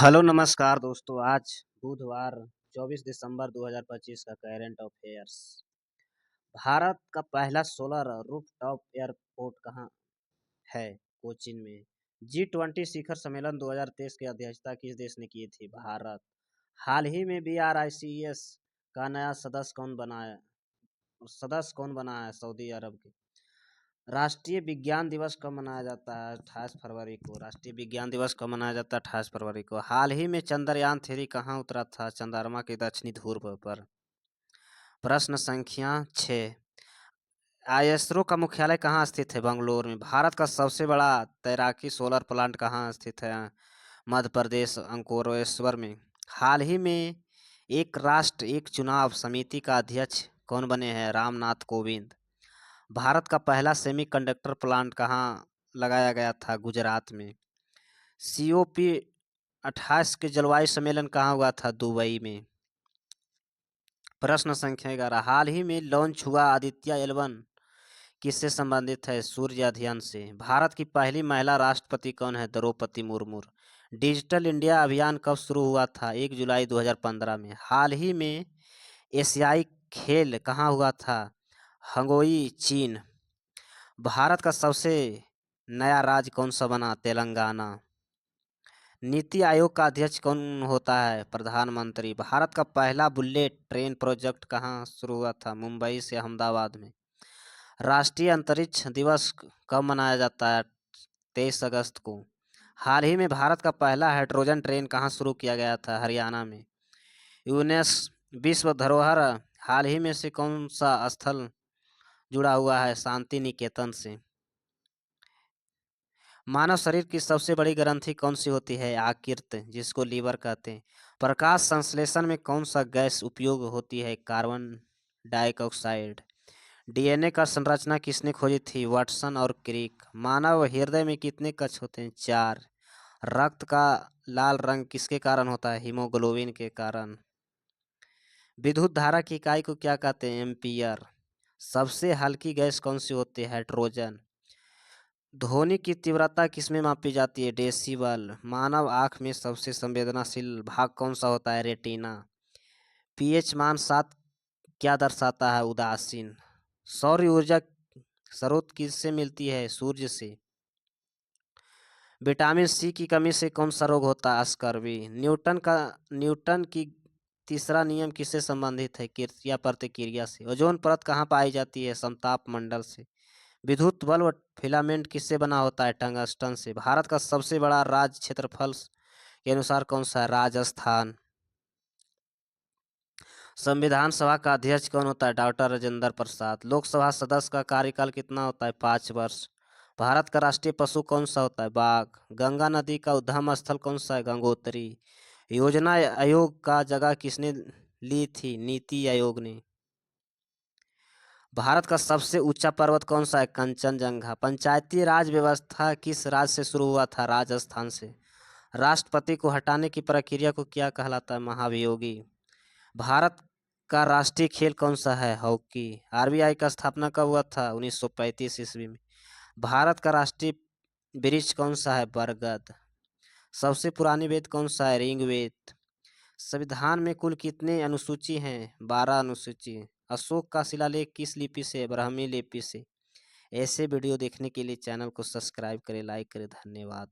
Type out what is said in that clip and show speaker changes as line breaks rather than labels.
Hello नमस्कार दोस्तों। आज बुधवार 24 दिसंबर 2025 का करंट अफेयर्स। भारत का पहला सोलर रूफटॉप एयरपोर्ट कहाँ है? कोचीन में। G20 शिखर सम्मेलन 2023 की अध्यक्षता किस देश ने की थी? भारत। हाल ही में BRICS का नया सदस्य कौन बना है? सऊदी अरब के। राष्ट्रीय विज्ञान दिवस कब मनाया जाता है? 28 फरवरी को। राष्ट्रीय विज्ञान दिवस कब मनाया जाता है? 28 फरवरी को। हाल ही में चंद्रयान 3 कहाँ उतरा था? चंद्रमा के दक्षिणी ध्रुव पर। प्रश्न संख्या 6। ISRO का मुख्यालय कहाँ स्थित है? बंगलोर में। भारत का सबसे बड़ा तैराकी सोलर प्लांट कहाँ स्थित है? मध्य प्रदेश, अंकुरेश्वर में। हाल ही में एक राष्ट्र एक चुनाव समिति का अध्यक्ष कौन बने हैं? रामनाथ कोविंद। भारत का पहला सेमीकंडक्टर प्लांट कहाँ लगाया गया था? गुजरात में। COP28 के जलवायु सम्मेलन कहाँ हुआ था? दुबई में। प्रश्न संख्या 11। हाल ही में लॉन्च हुआ आदित्य-L1 किससे संबंधित है? सूर्य अध्ययन से। भारत की पहली महिला राष्ट्रपति कौन है? द्रौपदी मुर्मू। डिजिटल इंडिया अभियान कब शुरू हुआ था? 1 जुलाई 2015 में। हाल ही में एशियाई खेल कहाँ हुआ था? हंगोई, चीन। भारत का सबसे नया राज्य कौन सा बना? तेलंगाना। नीति आयोग का अध्यक्ष कौन होता है? प्रधानमंत्री। भारत का पहला बुलेट ट्रेन प्रोजेक्ट कहाँ शुरू हुआ था? मुंबई से अहमदाबाद में। राष्ट्रीय अंतरिक्ष दिवस कब मनाया जाता है? 23 अगस्त को। हाल ही में भारत का पहला हाइड्रोजन ट्रेन कहाँ शुरू किया गया था? हरियाणा में। यूनेस्को विश्व धरोहर हाल ही में से कौन सा स्थल जुड़ा हुआ है? शांति निकेतन से। मानव शरीर की सबसे बड़ी ग्रंथि कौन सी होती है? यकृत, जिसको लीवर कहते हैं। प्रकाश संश्लेषण में कौन सा गैस उपयोग होती है? Carbon dioxide. DNA का संरचना किसने खोजी थी? वाटसन और क्रिक। मानव हृदय में कितने कक्ष होते हैं? 4। रक्त का लाल रंग किसके कारण होता है? हीमोग्लोबिन के कारण। विद्युत धारा की इकाई को क्या कहते हैं? एम्पियर। सबसे हल्की गैस कौन सी होती है? हाइड्रोजन। ध्वनि की तीव्रता किसमें मापी जाती है? डेसिबल। मानव आँख में सबसे संवेदनशील भाग कौन सा होता है? रेटिना। pH मान 7 क्या दर्शाता है? उदासीन। सौर ऊर्जा स्रोत किससे मिलती है? सूर्य से। विटामिन C की कमी से कौन सा रोग होता है? स्कर्वी। न्यूटन की तीसरा नियम किससे संबंधित है? क्रिया प्रतिक्रिया से। ओजोन परत कहाँ पाई जाती है? समताप मंडल से। विद्युत बल्ब फिलामेंट किससे बना होता है? टंगस्टन से। भारत का सबसे बड़ा राज्य क्षेत्रफल के अनुसार कौन सा है? राजस्थान। संविधान सभा का अध्यक्ष कौन होता है? डॉक्टर राजेंद्र प्रसाद। लोकसभा सदस्य का कार्यकाल कितना होता है? 5 वर्ष। भारत का राष्ट्रीय पशु कौन सा होता है? बाघ। गंगा नदी का उद्गम स्थल कौन सा है? गंगोत्री। योजना आयोग का जगह किसने ली थी? नीति आयोग ने। भारत का सबसे ऊंचा पर्वत कौन सा है? कंचनजंगा। पंचायती राज व्यवस्था किस राज्य से शुरू हुआ था? राजस्थान से। राष्ट्रपति को हटाने की प्रक्रिया को क्या कहलाता है? महाभियोगी। भारत का राष्ट्रीय खेल कौन सा है? हॉकी। RBI का स्थापना कब हुआ था? 1935 ईस्वी में। भारत का राष्ट्रीय वृक्ष कौन सा है? बरगद। सबसे पुरानी वेद कौन सा है? ऋग्वेद। संविधान में कुल कितने अनुसूची हैं? 12 अनुसूची। अशोक का शिलालेख किस लिपि से? ब्राह्मी लिपि से। ऐसे वीडियो देखने के लिए चैनल को सब्सक्राइब करें, लाइक करें। धन्यवाद।